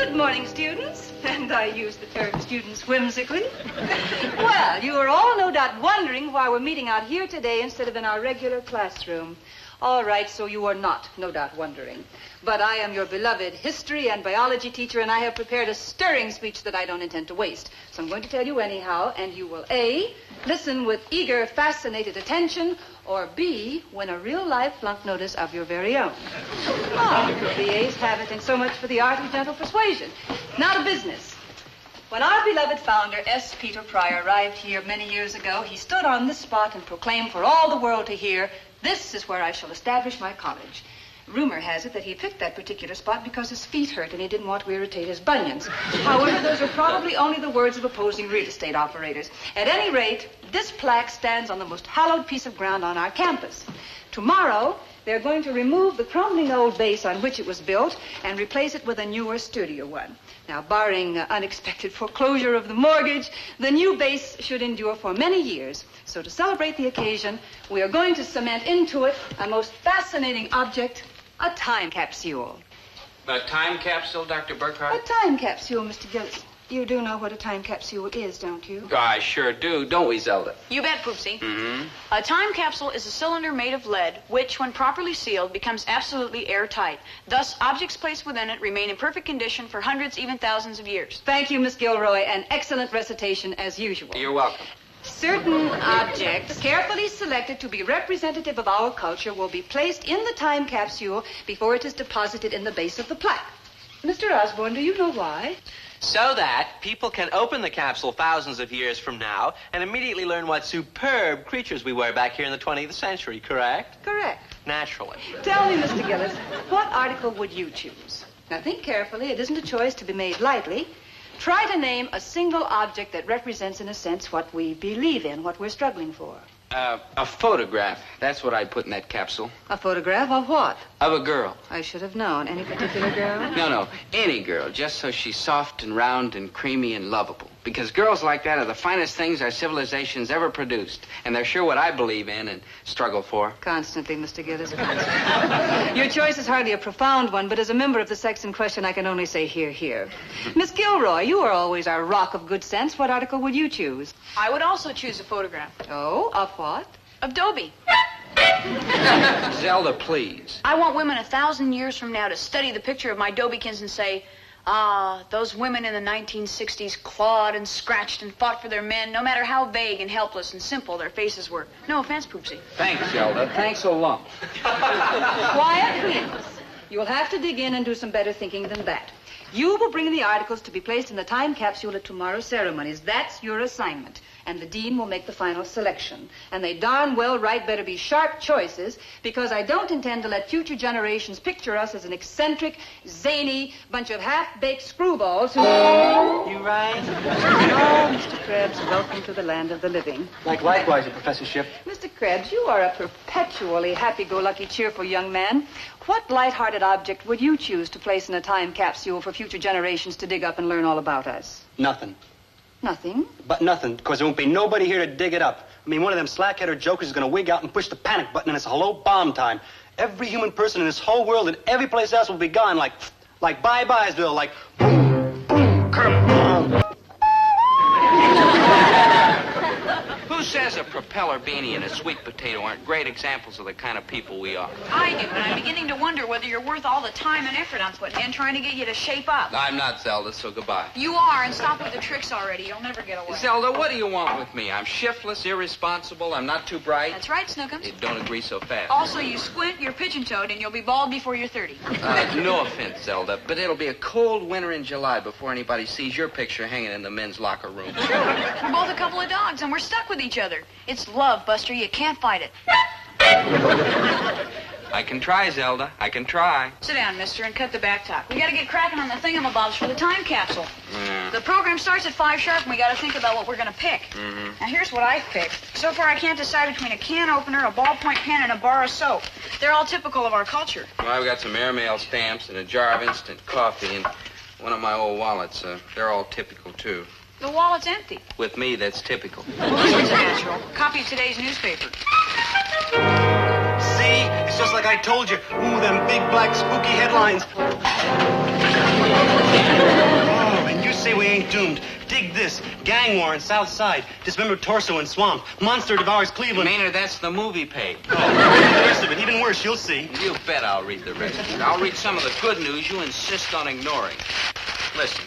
Good morning, students. And I use the term students whimsically. Well, you are all no doubt wondering why we're meeting out here today instead of in our regular classroom. All right, so you are not, no doubt, wondering. But I am your beloved history and biology teacher, and I have prepared a stirring speech that I don't intend to waste. So I'm going to tell you anyhow, and you will A, listen with eager, fascinated attention, or B, win a real-life flunk notice of your very own. The A's have it, and so much for the art of gentle persuasion. Now to business. When our beloved founder, S. Peter Pryor, arrived here many years ago, he stood on this spot and proclaimed for all the world to hear, "This is where I shall establish my college." Rumor has it that he picked that particular spot because his feet hurt and he didn't want to irritate his bunions. However, those are probably only the words of opposing real estate operators. At any rate, this plaque stands on the most hallowed piece of ground on our campus. Tomorrow, they're going to remove the crumbling old base on which it was built and replace it with a newer, sturdier one. Now, barring unexpected foreclosure of the mortgage, the new base should endure for many years. So to celebrate the occasion, we are going to cement into it a most fascinating object, a time capsule. A time capsule, Dr. Burkhart? A time capsule, Mr. Gillis. You do know what a time capsule is, don't you? I sure do. Don't we, Zelda? You bet, Poopsie. Mm-hmm. A time capsule is a cylinder made of lead, which, when properly sealed, becomes absolutely airtight. Thus, objects placed within it remain in perfect condition for hundreds, even thousands of years. Thank you, Miss Gilroy. An excellent recitation, as usual. You're welcome. Certain objects, carefully selected to be representative of our culture, will be placed in the time capsule before it is deposited in the base of the plaque. Mr. Osborne, do you know why? So that people can open the capsule thousands of years from now and immediately learn what superb creatures we were back here in the 20th century, correct? Correct. Naturally. Tell me, Mr. Gillis, what article would you choose? Now, think carefully. It isn't a choice to be made lightly. Try to name a single object that represents, in a sense, what we believe in, what we're struggling for. A photograph. That's what I'd put in that capsule. A photograph of what? Of a girl. I should have known. Any particular girl? No, any girl, just so she's soft and round and creamy and lovable. Because girls like that are the finest things our civilization's ever produced. And they're sure what I believe in and struggle for. Constantly, Mr. Gillis, constantly. Your choice is hardly a profound one, but as a member of the sex in question, I can only say hear, hear. Miss Gilroy, you are always our rock of good sense. What article would you choose? I would also choose a photograph. Oh, of what? Of Dobie. Zelda, please. I want women 1,000 years from now to study the picture of my Dobiekins and say, those women in the 1960s clawed and scratched and fought for their men, no matter how vague and helpless and simple their faces were. No offense, Poopsie. Thanks, Zelda. Thanks a lot. Quiet, please. You'll have to dig in and do some better thinking than that. You will bring the articles to be placed in the time capsule at tomorrow's ceremonies. That's your assignment. And the dean will make the final selection. And they darn well right better be sharp choices, because I don't intend to let future generations picture us as an eccentric, zany bunch of half-baked screwballs who... You right? Oh, Mr. Krebs, welcome to the land of the living. Likewise, Your Professorship. Mr. Krebs, you are a perpetually happy-go-lucky, cheerful young man. What light-hearted object would you choose to place in a time capsule for future generations to dig up and learn all about us? Nothing. Nothing? But nothing, because there won't be nobody here to dig it up. I mean, one of them slack-headed jokers is going to wig out and push the panic button, and it's hello bomb time. Every human person in this whole world and every place else will be gone, like bye-byesville, like boom, boom, kerb. Who says a propeller beanie and a sweet potato aren't great examples of the kind of people we are? I do, and I'm beginning to wonder whether you're worth all the time and effort I'm putting in trying to get you to shape up. I'm not, Zelda, so goodbye. You are, and stop with the tricks already. You'll never get away. Zelda, what do you want with me? I'm shiftless, irresponsible, I'm not too bright. That's right, Snookums. Don't agree so fast. Also, you squint, you're pigeon-toed, and you'll be bald before you're 30. No offense, Zelda, but it'll be a cold winter in July before anybody sees your picture hanging in the men's locker room. We're both a couple of dogs, and we're stuck with each other. It's love, Buster. You can't fight it. I can try, Zelda. I can try. Sit down, mister, and cut the back talk. We got to get cracking on the thingamabobs for the time capsule. Yeah. The program starts at 5 sharp, and we got to think about what we're going to pick. Mm-hmm. Now, here's what I've picked. So far, I can't decide between a can opener, a ballpoint pen, and a bar of soap. They're all typical of our culture. Well, I've got some airmail stamps and a jar of instant coffee and one of my old wallets. They're all typical, too. The wallet's empty. With me, that's typical. Well, this one's natural. Copy of today's newspaper. See? It's just like I told you. Ooh, them big, black, spooky headlines. Oh, and you say we ain't doomed. Dig this. Gang war in South Side. Dismembered torso in swamp. Monster devours Cleveland. Maynard, that's the movie page. Oh, read the rest of it. Even worse, you'll see. You bet I'll read the rest of it. I'll read some of the good news you insist on ignoring. Listen.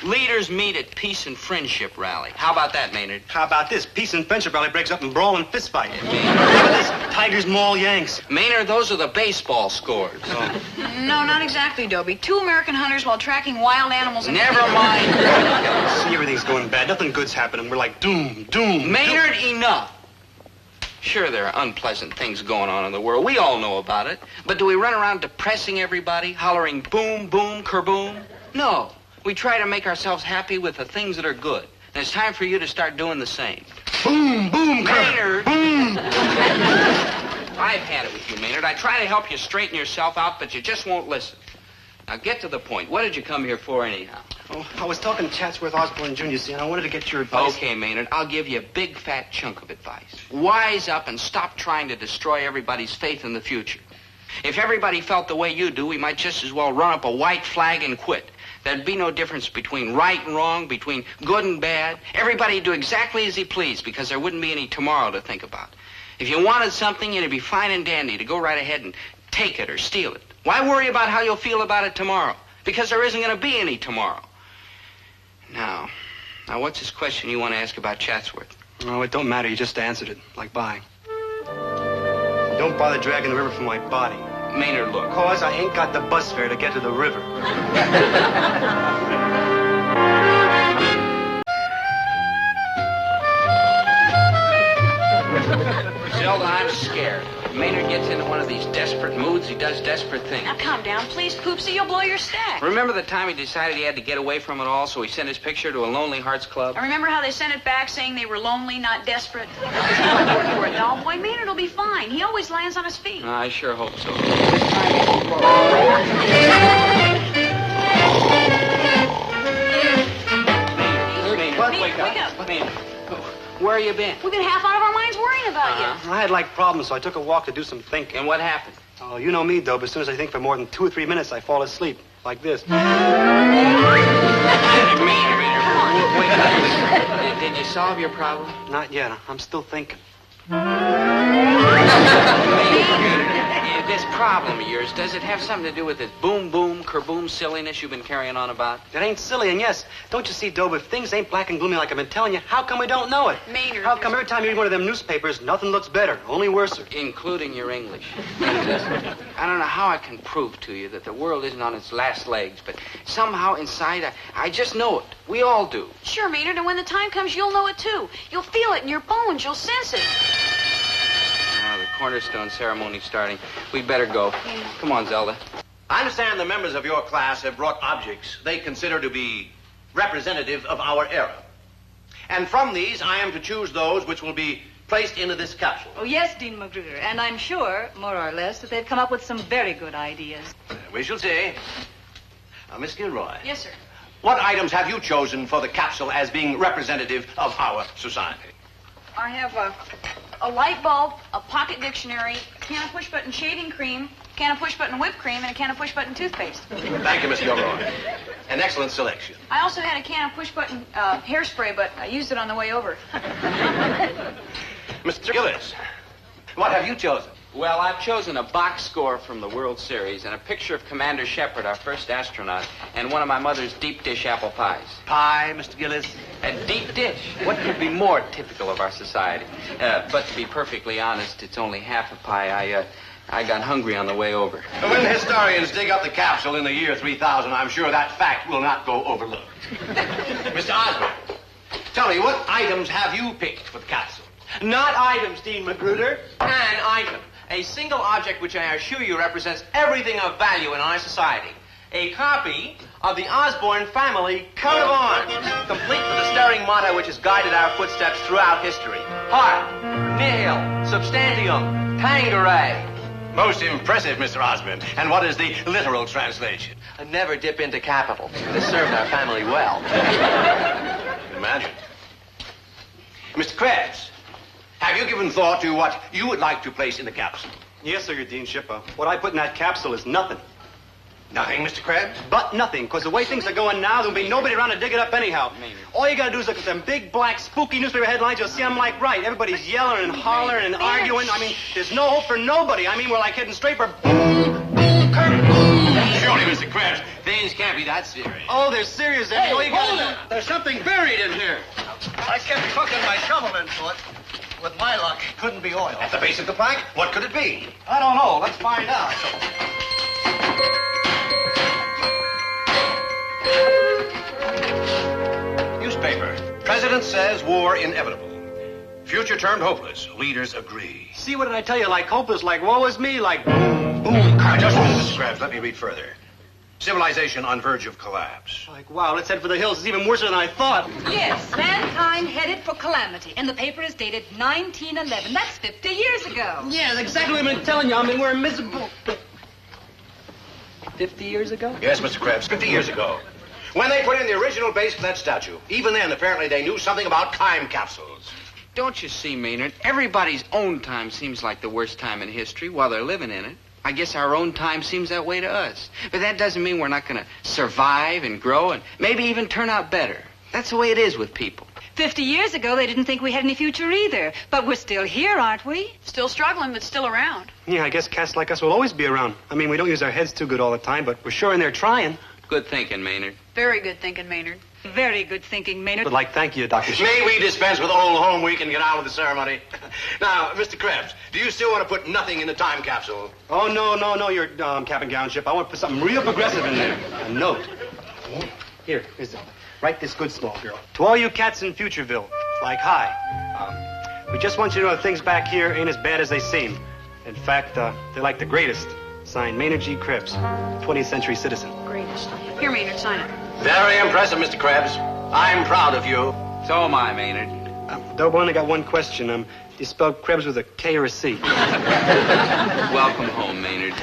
Leaders meet at Peace and Friendship Rally. How about that, Maynard? How about this? Peace and Friendship Rally breaks up in brawl and fist fight. How about this? Tigers maul Yanks. Maynard, those are the baseball scores. Oh. No, not exactly, Dobie. 2 American hunters while tracking wild animals. Never mind. See, everything's going bad. Nothing good's happening. We're like doomed. Maynard, enough. Sure, there are unpleasant things going on in the world. We all know about it. But do we run around depressing everybody, hollering boom, boom, kerboom? No. We try to make ourselves happy with the things that are good. And it's time for you to start doing the same. Boom, boom, Maynard! boom! I've had it with you, Maynard. I try to help you straighten yourself out, but you just won't listen. Now, get to the point. What did you come here for, anyhow? Oh, I was talking to Chatsworth Osborne Jr., see, and I wanted to get your advice. Okay, Maynard, I'll give you a big, fat chunk of advice. Wise up and stop trying to destroy everybody's faith in the future. If everybody felt the way you do, we might just as well run up a white flag and quit. There'd be no difference between right and wrong, between good and bad. Everybody'd do exactly as he pleased because there wouldn't be any tomorrow to think about. If you wanted something, it'd be fine and dandy to go right ahead and take it or steal it. Why worry about how you'll feel about it tomorrow? Because there isn't going to be any tomorrow. Now, what's this question you want to ask about Chatsworth? Oh, it don't matter. You just answered it. Like, bye. Don't bother dragging the river from my body. Maynard, look. Cause I ain't got the bus fare to get to the river. Zelda, I'm scared. Maynard gets into one of these desperate moods. He does desperate things. Now, calm down, please, Poopsie. You'll blow your stack. Remember the time he decided he had to get away from it all, so he sent his picture to a Lonely Hearts Club? I remember how they sent it back saying they were lonely, not desperate. You were a doll boy. Maynard will be fine. He always lands on his feet. I sure hope so. Maynard, wake up. Maynard, where you been? We've been half out of our minds worrying about you. I had like problems, so I took a walk to do some thinking. And what happened? Oh, you know me, though, but as soon as I think for more than 2 or 3 minutes, I fall asleep. Like this. Maynard, wake up. Did you solve your problem? Not yet. I'm still thinking. This problem of yours, does it have something to do with this boom, boom, kerboom silliness you've been carrying on about? That ain't silly, and yes, don't you see, Dobe, if things ain't black and gloomy like I've been telling you, how come we don't know it? Maynard. How come every time you read one of them newspapers, nothing looks better, only worser? Including your English. Listen, I don't know how I can prove to you that the world isn't on its last legs, but somehow inside, I just know it. We all do. Sure, Maynard, and when the time comes, you'll know it, too. You'll feel it in your bones. You'll sense it. The cornerstone ceremony's starting. We'd better go. Come on, Zelda. I understand the members of your class have brought objects they consider to be representative of our era. And from these, I am to choose those which will be placed into this capsule. Oh, yes, Dean Magruder. And I'm sure, more or less, that they've come up with some very good ideas. We shall see. Now, Miss Gilroy. Yes, sir. What items have you chosen for the capsule as being representative of our society? I have a light bulb, a pocket dictionary, a can of push-button shaving cream, a can of push-button whipped cream, and a can of push-button toothpaste. Thank you, Miss Gilroy. An excellent selection. I also had a can of push-button hairspray, but I used it on the way over. Mr. Gillis, what have you chosen? Well, I've chosen a box score from the World Series and a picture of Commander Shepard, our first astronaut, and one of my mother's deep dish apple pies. Pie, Mr. Gillis? A deep dish. What could be more typical of our society? But to be perfectly honest, it's only half a pie. I got hungry on the way over. When historians dig up the capsule in the year 3000, I'm sure that fact will not go overlooked. Mr. Osborne, tell me, what items have you picked for the capsule? Not items, Dean Magruder. An item. A single object which I assure you represents everything of value in our society. A copy of the Osborne family coat of arms, complete with the stirring motto which has guided our footsteps throughout history. Hoc, nihil, substantium, tangere. Most impressive, Mr. Osborne. And what is the literal translation? Never dip into capital. This served our family well. Imagine. Mr. Krebs, have you given thought to what you would like to place in the capsule? Yes, sir, your Deanship. What I put in that capsule is nothing. Nothing, Mr. Krabs? But nothing, because the way things are going now, there'll be nobody around to dig it up anyhow. Maynard. All you gotta do is look at them big, black, spooky newspaper headlines. You'll see them like right. Everybody's yelling and hollering and arguing. I mean, there's no hope for nobody. I mean, we're like heading straight for boom, boom, Kirk, boom. Surely, Mr. Krabs, things can't be that serious. Oh, they're serious. Hey, all you hold gotta it! There's something buried in here. I kept hooking my shovel into it. With my luck, it couldn't be oil. At the base of the plank? What could it be? I don't know. Let's find out. Newspaper. President says war inevitable. Future termed hopeless. Leaders agree. See, what did I tell you? Like hopeless, like woe is me, like boom, boom. Now, just a minute, Mr. Krabs. Let me read further. Civilization on verge of collapse. Like, wow, let's head for the hills. It's even worse than I thought. Yes, mankind headed for calamity. And the paper is dated 1911. That's 50 years ago. Yeah, that's exactly what I've been telling you. I mean, we're miserable. 50 years ago? Yes, Mr. Krabs, 50 years ago. When they put in the original base for that statue, even then, apparently, they knew something about time capsules. Don't you see, Maynard? Everybody's own time seems like the worst time in history while they're living in it. I guess our own time seems that way to us. But that doesn't mean we're not going to survive and grow and maybe even turn out better. That's the way it is with people. 50 years ago, they didn't think we had any future either. But we're still here, aren't we? Still struggling, but still around. Yeah, I guess cats like us will always be around. I mean, we don't use our heads too good all the time, but we're sure in there trying. Good thinking, Maynard. Very good thinking, Maynard. Very good thinking, Maynard. But, like, thank you, Dr. May we dispense with Old Home Week and get on with the ceremony? Now, Mr. Krabs, do you still want to put nothing in the time capsule? Oh, no, your cap and gown ship. I want to put something real progressive in there. A note. Here, here's it. Write this good small girl. To all you cats in Futureville, like, hi. We just want you to know that things back here ain't as bad as they seem. In fact, they're like the greatest. Signed, Maynard G. Krebs, 20th century citizen. Greatest. Here, Maynard, sign it. Very impressive, Mr. Krabs. I'm proud of you. So am I, Maynard. Dope, I only got one question. Do you spell Krebs with a K or a C? Welcome home, Maynard.